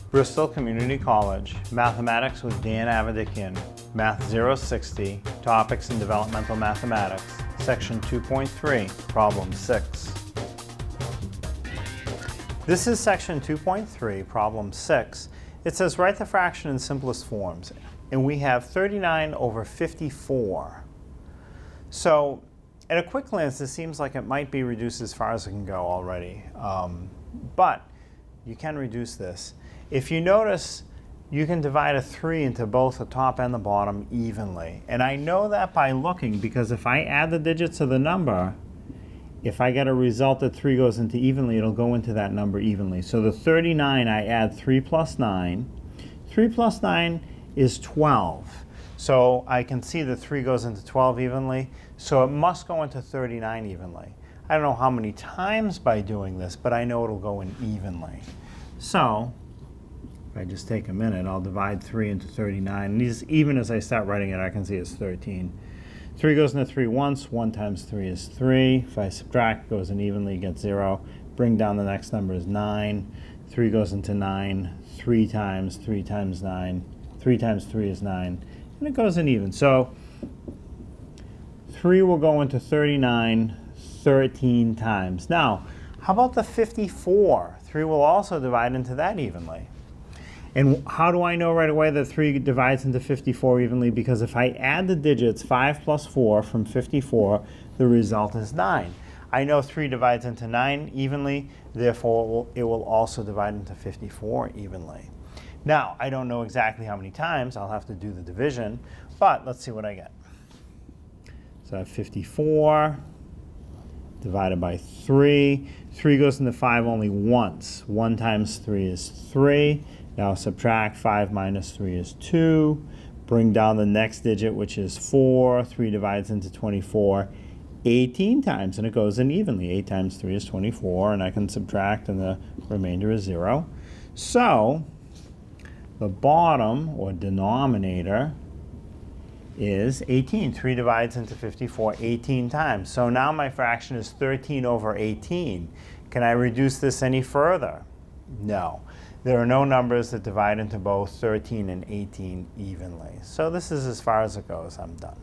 Bristol Community College, Mathematics with Dan Avedikian, Math 060, Topics in Developmental Mathematics, Section 2.3, Problem 6. This is Section 2.3, Problem 6. It says write the fraction in simplest forms, and we have 39 over 54. So at a quick glance, this seems like it might be reduced as far as it can go already, but you can reduce this. If you notice, you can divide a 3 into both the top and the bottom evenly. And I know that by looking, because if I add the digits of the number, if I get a result that 3 goes into evenly, it'll go into that number evenly. So the 39, I add 3 plus 9. 3 plus 9 is 12. So I can see that 3 goes into 12 evenly, so it must go into 39 evenly. I don't know how many times by doing this, but I know it'll go in evenly. So if I just take a minute, I'll divide 3 into 39. And even as I start writing it, I can see it's 13. 3 goes into 3 once. 1 times 3 is 3. If I subtract, it goes in evenly, get 0. Bring down the next number is 9. 3 goes into 9. 3 times 9. 3 times 3 is 9. And it goes in even. So 3 will go into 39 13 times. Now, how about the 54? 3 will also divide into that evenly. And how do I know right away that 3 divides into 54 evenly? Because if I add the digits 5 plus 4 from 54, the result is 9. I know 3 divides into 9 evenly, therefore it will also divide into 54 evenly. Now, I don't know exactly how many times. I'll have to do the division, but let's see what I get. So I have 54 divided by 3. 3 goes into 5 only once. 1 times 3 is 3. Now subtract 5 minus 3 is 2. Bring down the next digit, which is 4. 3 divides into 24 18 times, and it goes in evenly. 8 times 3 is 24, and I can subtract, and the remainder is 0. So the bottom, or denominator, is 18. 3 divides into 54 18 times. So now my fraction is 13 over 18. Can I reduce this any further? No. There are no numbers that divide into both 13 and 18 evenly. So this is as far as it goes. I'm done.